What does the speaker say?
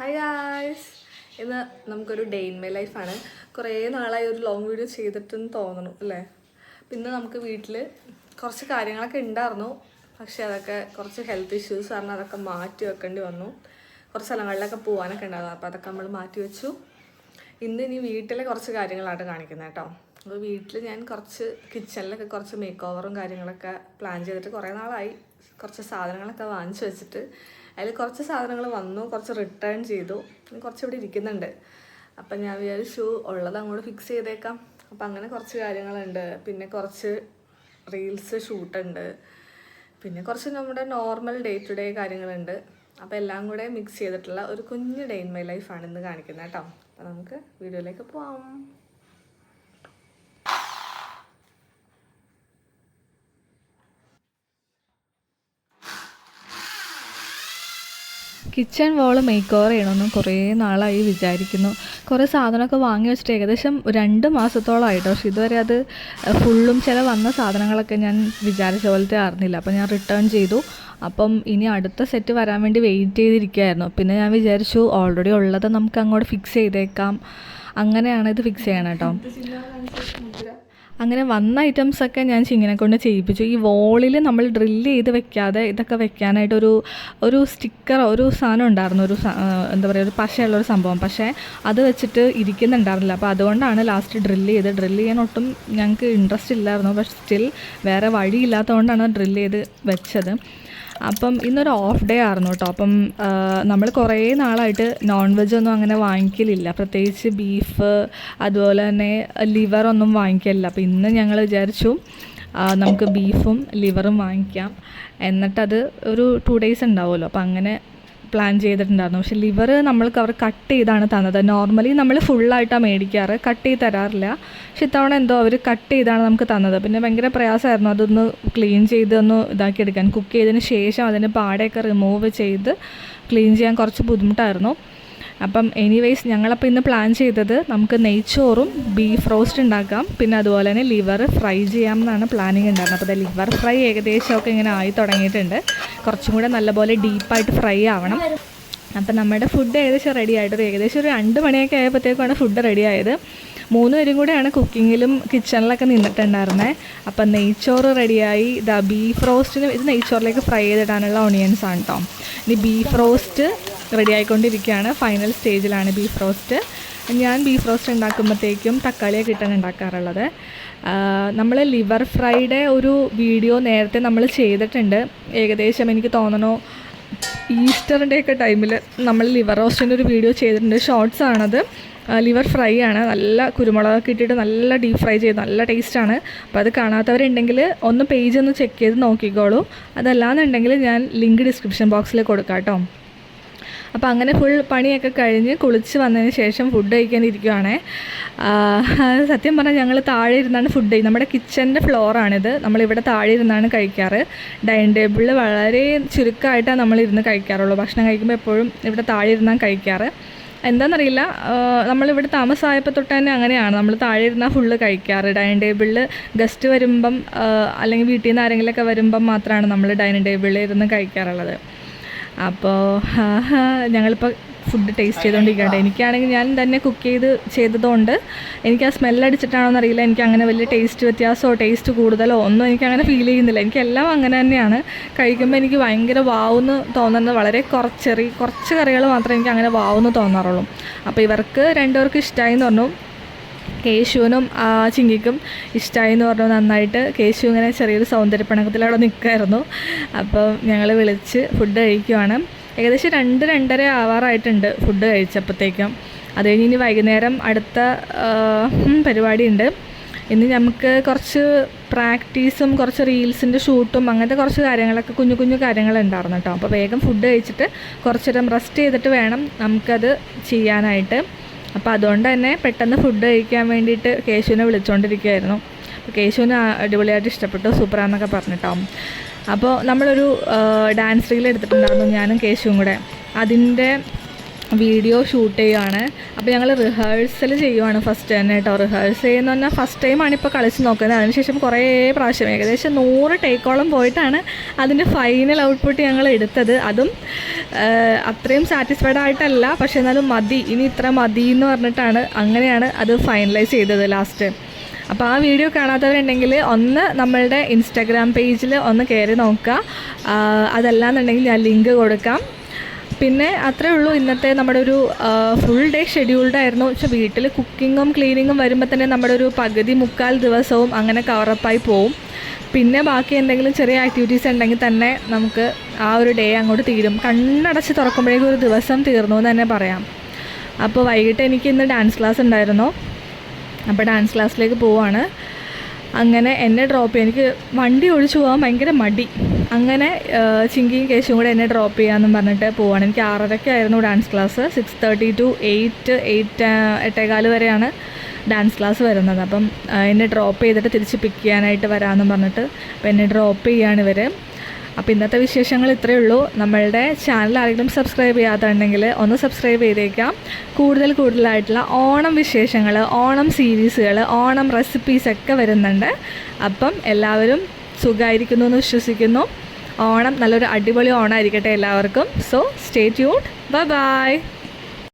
Hi guys, ഇന്ന് നമുക്കൊരു day in my ലൈഫാണ്. കുറേ നാളായി ഒരു ലോങ് വീഡിയോ ചെയ്തിട്ടെന്ന് തോന്നണം അല്ലേ. പിന്നെ നമുക്ക് വീട്ടിൽ കുറച്ച് കാര്യങ്ങളൊക്കെ ഉണ്ടായിരുന്നു, പക്ഷേ അതൊക്കെ കുറച്ച് ഹെൽത്ത് ഇഷ്യൂസ് കാരണം അതൊക്കെ മാറ്റി വെക്കേണ്ടി വന്നു. കുറച്ച് സ്ഥലങ്ങളിലൊക്കെ പോകാനൊക്കെ ഉണ്ടായിരുന്നു, അപ്പോൾ അതൊക്കെ നമ്മൾ മാറ്റി വെച്ചു. ഇനി വീട്ടിലെ കുറച്ച് കാര്യങ്ങളായിട്ട് കാണിക്കുന്നത് കേട്ടോ. അപ്പോൾ വീട്ടിൽ ഞാൻ കുറച്ച് കിച്ചണിലൊക്കെ കുറച്ച് മേക്ക് ഓവറും കാര്യങ്ങളൊക്കെ പ്ലാൻ ചെയ്തിട്ട് കുറേ നാളായി. കുറച്ച് സാധനങ്ങളൊക്കെ വാങ്ങിച്ചു വെച്ചിട്ട് അതിൽ കുറച്ച് സാധനങ്ങൾ വന്നു, കുറച്ച് റിട്ടേൺ ചെയ്തു, കുറച്ച് ഇവിടെ ഇരിക്കുന്നുണ്ട്. അപ്പം ഞാൻ വിചാരിച്ചു ഉള്ളത് അങ്ങോട്ട് ഫിക്സ് ചെയ്തേക്കാം. അപ്പം അങ്ങനെ കുറച്ച് കാര്യങ്ങളുണ്ട്. പിന്നെ കുറച്ച് റീൽസ് ഷൂട്ടുണ്ട്, പിന്നെ കുറച്ച് നമ്മുടെ നോർമൽ ഡേ ടു ഡേ കാര്യങ്ങളുണ്ട്. അപ്പോൾ എല്ലാം കൂടെ മിക്സ് ചെയ്തിട്ടുള്ള ഒരു കുഞ്ഞ് ഡേ ഇൻ മൈ ലൈഫാണ് ഇന്ന് കാണിക്കുന്നത് കേട്ടോ. അപ്പം നമുക്ക് വീഡിയോയിലേക്ക് പോവാം. കിച്ചൺ വോള് മേക്ക് ഓവർ ചെയ്യണമെന്ന് കുറേ നാളായി വിചാരിക്കുന്നു. കുറേ സാധനമൊക്കെ വാങ്ങി വെച്ചിട്ട് ഏകദേശം 2 മാസത്തോളമായിട്ടോ. പക്ഷെ ഇതുവരെ അത് ഫുള്ളും ചില വന്ന സാധനങ്ങളൊക്കെ ഞാൻ വിചാരിച്ച പോലത്തെ അറിഞ്ഞില്ല. അപ്പോൾ ഞാൻ റിട്ടേൺ ചെയ്തു. അപ്പം ഇനി അടുത്ത സെറ്റ് വരാൻ വേണ്ടി വെയിറ്റ് ചെയ്തിരിക്കുകയായിരുന്നു. പിന്നെ ഞാൻ വിചാരിച്ചു ഓൾറെഡി ഉള്ളത് നമുക്ക് അങ്ങോട്ട് ഫിക്സ് ചെയ്തേക്കാം. അങ്ങനെയാണ് ഇത് ഫിക്സ് ചെയ്യണം കേട്ടോ. അങ്ങനെ വന്ന ഐറ്റംസൊക്കെ ഞാൻ ചിങ്ങിനെ കൊണ്ട് ചെയ്യിപ്പിച്ചു. ഈ വോളിൽ നമ്മൾ ഡ്രില്ല് ചെയ്ത് വെക്കാതെ ഇതൊക്കെ വെക്കാനായിട്ട് ഒരു സ്റ്റിക്കർ, ഒരു സാധനം ഉണ്ടായിരുന്നു, എന്താ പറയുക, ഒരു പശയുള്ളൊരു സംഭവം. പക്ഷേ അത് വെച്ചിട്ട് ഇരിക്കുന്നുണ്ടായിരുന്നില്ല. അപ്പോൾ അതുകൊണ്ടാണ് ലാസ്റ്റ് ഡ്രില്ല് ചെയ്യാൻ ഒട്ടും ഞങ്ങൾക്ക് ഇൻട്രസ്റ്റ് ഇല്ലായിരുന്നു. പക്ഷെ സ്റ്റിൽ വേറെ വഴിയില്ലാത്തതുകൊണ്ടാണ് ഡ്രില്ല് ചെയ്ത് വെച്ചത്. അപ്പം ഇന്നൊരു ഓഫ് ഡേ ആയിരുന്നു കേട്ടോ. അപ്പം നമ്മൾ കുറേ നാളായിട്ട് നോൺ വെജ് ഒന്നും അങ്ങനെ വാങ്ങിക്കലില്ല, പ്രത്യേകിച്ച് ബീഫ് അതുപോലെ തന്നെ ലിവറൊന്നും വാങ്ങിക്കലില്ല. അപ്പോൾ ഇന്ന് ഞങ്ങൾ വിചാരിച്ചു നമുക്ക് ബീഫും ലിവറും വാങ്ങിക്കാം, എന്നിട്ടത് ഒരു 2 days ഉണ്ടാവുമല്ലോ. അപ്പോൾ അങ്ങനെ പ്ലാൻ ചെയ്തിട്ടുണ്ടായിരുന്നു. പക്ഷേ ലിവർ നമ്മൾക്ക് അവർ കട്ട് ചെയ്താണ് തന്നത്. നോർമലി നമ്മൾ ഫുള്ളായിട്ടാണ് മേടിക്കാറ്, കട്ട് ചെയ്ത് തരാറില്ല. പക്ഷെ ഇത്തവണ എന്തോ അവർ കട്ട് ചെയ്താണ് നമുക്ക് തന്നത്. പിന്നെ ഭയങ്കര പ്രയാസമായിരുന്നു അതൊന്ന് ക്ലീൻ ചെയ്ത് ഒന്ന് ഇതാക്കിയെടുക്കാൻ. കുക്ക് ചെയ്തതിന് ശേഷം അതിൻ്റെ പാടയൊക്കെ റിമൂവ് ചെയ്ത് ക്ലീൻ ചെയ്യാൻ കുറച്ച് ബുദ്ധിമുട്ടായിരുന്നു. അപ്പം എനിവേയ്സ് ഞങ്ങളപ്പോൾ ഇന്ന് പ്ലാൻ ചെയ്തത് നമുക്ക് നെയ്ച്ചോറും ബീഫ് റോസ്റ്റ് ഉണ്ടാക്കാം, പിന്നെ അതുപോലെ തന്നെ ലിവർ ഫ്രൈ ചെയ്യാം എന്നാണ് പ്ലാനിങ് ഉണ്ടായിരുന്നത്. അപ്പോൾ ലിവർ ഫ്രൈ ഏകദേശമൊക്കെ ഇങ്ങനെ ആയി തുടങ്ങിയിട്ടുണ്ട്. കുറച്ചും കൂടെ നല്ലപോലെ ഡീപ്പായിട്ട് ഫ്രൈ ആവണം. അപ്പം നമ്മുടെ ഫുഡ് ഏകദേശം റെഡി ആയിട്ട് ഏകദേശം ഒരു 2 മണിയൊക്കെ ആയപ്പോഴത്തേക്കാണ് ഫുഡ് റെഡി ആയത്. 3 പേരും കൂടെയാണ് കുക്കിങ്ങിലും കിച്ചണിലൊക്കെ നിന്നിട്ടുണ്ടായിരുന്നത്. അപ്പം നെയ്ച്ചോറ് റെഡിയായി. ബീഫ് റോസ്റ്റിന് ഇത് നെയ്ച്ചോറിലേക്ക് ഫ്രൈ ചെയ്തിടാനുള്ള ഓണിയൻസ് ആണ് കേട്ടോ. ഇനി ബീഫ് റോസ്റ്റ് റെഡി ആയിക്കൊണ്ടിരിക്കുകയാണ്, ഫൈനൽ സ്റ്റേജിലാണ് ബീഫ് റോസ്റ്റ്. ഞാൻ ബീഫ് റോസ്റ്റ് ഉണ്ടാക്കുമ്പോഴത്തേക്കും തക്കാളിയൊക്കെ ഇട്ടാണ് ഉണ്ടാക്കാറുള്ളത്. നമ്മൾ ലിവർ ഫ്രൈയുടെ ഒരു വീഡിയോ നേരത്തെ നമ്മൾ ചെയ്തിട്ടുണ്ട്. ഏകദേശം എനിക്ക് തോന്നണു ഈസ്റ്ററിൻ്റെ ഒക്കെ ടൈമിൽ നമ്മൾ ലിവർ റോസ്റ്റിൻ്റെ ഒരു വീഡിയോ ചെയ്തിട്ടുണ്ട്. ഷോർട്സ് ആണത്. ലിവർ ഫ്രൈ ആണ്, നല്ല കുരുമുളകൊക്കെ ഇട്ടിട്ട് നല്ല ഡീപ്പ് ഫ്രൈ ചെയ്ത് നല്ല ടേസ്റ്റാണ്. അപ്പോൾ അത് കാണാത്തവരുണ്ടെങ്കിൽ ഒന്ന് പേജ് ഒന്ന് ചെക്ക് ചെയ്ത് നോക്കിക്കോളൂ. അതല്ലാന്നുണ്ടെങ്കിൽ ഞാൻ ലിങ്ക് ഡിസ്ക്രിപ്ഷൻ ബോക്സിൽ കൊടുക്കാം കേട്ടോ. അപ്പോൾ അങ്ങനെ ഫുൾ പണിയൊക്കെ കഴിഞ്ഞ് കുളിച്ച് വന്നതിന് ശേഷം ഫുഡ് കഴിക്കാനിരിക്കുകയാണേ. സത്യം പറഞ്ഞാൽ ഞങ്ങൾ താഴെ ഇരുന്നാണ് ഫുഡ് കഴിക്കുന്നത്. നമ്മുടെ കിച്ചൻ്റെ ഫ്ലോറാണിത്. നമ്മളിവിടെ താഴെ ഇരുന്നാണ് കഴിക്കാറ്. ഡൈനിങ് ടേബിളിൽ വളരെ ചുരുക്കമായിട്ടാണ് നമ്മളിരുന്ന് കഴിക്കാറുള്ളൂ. ഭക്ഷണം കഴിക്കുമ്പോൾ എപ്പോഴും ഇവിടെ താഴെ ഇരുന്നാണ് കഴിക്കാറ്. എന്താണെന്നറിയില്ല, നമ്മളിവിടെ താമസമായപ്പോൾ തൊട്ട് തന്നെ അങ്ങനെയാണ്. നമ്മൾ താഴെ ഇരുന്നാൽ ഫുള്ള് കഴിക്കാറ്. ഡൈനിങ് ടേബിളിൽ ഗസ്റ്റ് വരുമ്പം അല്ലെങ്കിൽ വീട്ടിൽ നിന്ന് ആരെങ്കിലുമൊക്കെ വരുമ്പം മാത്രമാണ് നമ്മൾ ഡൈനിങ് ടേബിളിൽ ഇരുന്ന് കഴിക്കാറുള്ളത്. അപ്പോൾ ഞങ്ങളിപ്പോൾ ഫുഡ് ടേസ്റ്റ് ചെയ്തുകൊണ്ടിരിക്കുകയാണ്. എനിക്കാണെങ്കിൽ ഞാൻ തന്നെ കുക്ക് ചെയ്തതുകൊണ്ട് എനിക്ക് ആ സ്മെല്ലടിച്ചിട്ടാണോ എന്നറിയില്ല, എനിക്ക് അങ്ങനെ വലിയ ടേസ്റ്റ് വ്യത്യാസമോ ടേസ്റ്റ് കൂടുതലോ ഒന്നും എനിക്കങ്ങനെ ഫീൽ ചെയ്യുന്നില്ല. എനിക്കെല്ലാം അങ്ങനെ തന്നെയാണ്. കഴിക്കുമ്പോൾ എനിക്ക് ഭയങ്കര വാവെന്ന് തോന്നുന്നത് വളരെ കുറച്ച് കറികൾ മാത്രമേ എനിക്ക് അങ്ങനെ വാവെന്ന് തോന്നാറുള്ളൂ. അപ്പോൾ ഇവർക്ക് 2 പേർക്കും ഇഷ്ടമായി എന്ന് പറഞ്ഞു. കേശുവിനും ചിങ്കിക്കും ഇഷ്ടമായി എന്ന് പറഞ്ഞു നന്നായിട്ട്. കേശു ഇങ്ങനെ ചെറിയൊരു സൗന്ദര്യപ്പണക്കത്തിൽ അവിടെ നിൽക്കുമായിരുന്നു. അപ്പോൾ ഞങ്ങൾ വിളിച്ച് ഫുഡ് കഴിക്കുവാണ്. ഏകദേശം 2-2:30 ആവാറായിട്ടുണ്ട് ഫുഡ് കഴിച്ചപ്പോഴത്തേക്കും. അത് കഴിഞ്ഞ് ഇനി വൈകുന്നേരം അടുത്ത പരിപാടിയുണ്ട്. ഇന്ന് നമുക്ക് കുറച്ച് പ്രാക്ടീസും കുറച്ച് റീൽസിൻ്റെ ഷൂട്ടും അങ്ങനത്തെ കുറച്ച് കാര്യങ്ങളൊക്കെ കുഞ്ഞു കാര്യങ്ങളുണ്ടായിരുന്നു കേട്ടോ. അപ്പോൾ വേഗം ഫുഡ് കഴിച്ചിട്ട് കുറച്ച് നേരം റെസ്റ്റ് ചെയ്തിട്ട് വേണം നമുക്കത് ചെയ്യാനായിട്ട്. അപ്പോൾ അതുകൊണ്ട് തന്നെ പെട്ടെന്ന് ഫുഡ് കഴിക്കാൻ വേണ്ടിയിട്ട് കേശുവിനെ വിളിച്ചുകൊണ്ടിരിക്കുകയായിരുന്നു. അപ്പോൾ കേശുവിന് അടിപൊളിയായിട്ട് ഇഷ്ടപ്പെട്ടു, സൂപ്പറാന്നൊക്കെ പറഞ്ഞിട്ടോ. അപ്പോൾ നമ്മളൊരു ഡാൻസ് റീൽ എടുത്തിട്ടുണ്ടായിരുന്നു ഞാനും കേശുവും കൂടെ. അതിൻ്റെ വീഡിയോ ഷൂട്ട് ചെയ്യുവാണ്. അപ്പോൾ ഞങ്ങൾ റിഹേഴ്സൽ ചെയ്യുവാണ് ഫസ്റ്റ് തന്നെ കേട്ടോ. റിഹേഴ്സൽ ചെയ്യുന്ന പറഞ്ഞാൽ ഫസ്റ്റ് ടൈമാണ് ഇപ്പോൾ കളിച്ച് നോക്കുന്നത്. അതിനുശേഷം കുറേ പ്രാവശ്യം ഏകദേശം 100 ടേക്കോളം പോയിട്ടാണ് അതിൻ്റെ ഫൈനൽ ഔട്ട്പുട്ട് ഞങ്ങൾ എടുത്തത്. അതും അത്രയും സാറ്റിസ്ഫൈഡ് ആയിട്ടല്ല, പക്ഷേ എന്നാലും മതി, ഇനി ഇത്ര മതി എന്ന് പറഞ്ഞിട്ടാണ് അങ്ങനെയാണ് അത് ഫൈനലൈസ് ചെയ്തത് ലാസ്റ്റ്. അപ്പോൾ ആ വീഡിയോ കാണാത്തവരുണ്ടെങ്കിൽ ഒന്ന് നമ്മളുടെ ഇൻസ്റ്റാഗ്രാം പേജിൽ ഒന്ന് കയറി നോക്കുക. അതല്ലാന്നുണ്ടെങ്കിൽ ഞാൻ ലിങ്ക് കൊടുക്കാം. പിന്നെ അത്രേ ഉള്ളൂ ഇന്നത്തെ നമ്മുടെ ഒരു ഫുൾ ഡേ ഷെഡ്യൂൾഡ് ആയിരുന്നു. പക്ഷേ വീട്ടിൽ കുക്കിങ്ങും ക്ലീനിങ്ങും വരുമ്പോൾ തന്നെ നമ്മുടെ ഒരു പകുതി മുക്കാൽ ദിവസവും അങ്ങനെ കവറപ്പായി പോവും. പിന്നെ ബാക്കി എന്തെങ്കിലും ചെറിയ ആക്ടിവിറ്റീസ് ഉണ്ടെങ്കിൽ തന്നെ നമുക്ക് ആ ഒരു ഡേ അങ്ങോട്ട് തീരും. കണ്ണടച്ച് തുറക്കുമ്പോഴേക്കും ഒരു ദിവസം തീർന്നു എന്ന് തന്നെ പറയാം. അപ്പോൾ വൈകിട്ട് എനിക്ക് ഇന്ന് ഡാൻസ് ക്ലാസ് ഉണ്ടായിരുന്നു. അപ്പോൾ ഡാൻസ് ക്ലാസ്സിലേക്ക് പോവാണ്. അങ്ങനെ എന്നെ ഡ്രോപ്പ് ചെയ്യാൻ, എനിക്ക് വണ്ടി ഒഴിച്ചു പോകാൻ ഭയങ്കര മടി. അങ്ങനെ ചിങ്കിയും കേശും കൂടെ എന്നെ ഡ്രോപ്പ് ചെയ്യാമെന്നും പറഞ്ഞിട്ട് പോവാണ്. എനിക്ക് 6:30 ഡാൻസ് ക്ലാസ്. 6:30 to 8:15 വരെയാണ് ഡാൻസ് ക്ലാസ് വരുന്നത്. അപ്പം എന്നെ ഡ്രോപ്പ് ചെയ്തിട്ട് തിരിച്ച് പിക്ക് ചെയ്യാനായിട്ട് വരാമെന്നും പറഞ്ഞിട്ട് അപ്പോൾ എന്നെ ഡ്രോപ്പ് ചെയ്യാണ് ഇവർ. അപ്പോൾ ഇന്നത്തെ വിശേഷങ്ങൾ ഇത്രയേ ഉള്ളൂ. നമ്മളുടെ ചാനൽ ആരെങ്കിലും സബ്സ്ക്രൈബ് ചെയ്യാത്തുണ്ടെങ്കിൽ ഒന്ന് സബ്സ്ക്രൈബ് ചെയ്തേക്കാം. കൂടുതലായിട്ടുള്ള ഓണം വിശേഷങ്ങൾ, ഓണം സീരീസുകൾ, ഓണം റെസിപ്പീസൊക്കെ വരുന്നുണ്ട്. അപ്പം എല്ലാവരും സുഖമായിരിക്കുന്നു എന്ന് വിശ്വസിക്കുന്നു. ഓണം നല്ലൊരു അടിപൊളി ഓണം ആയിരിക്കട്ടെ എല്ലാവർക്കും. So stay tuned. ബൈ.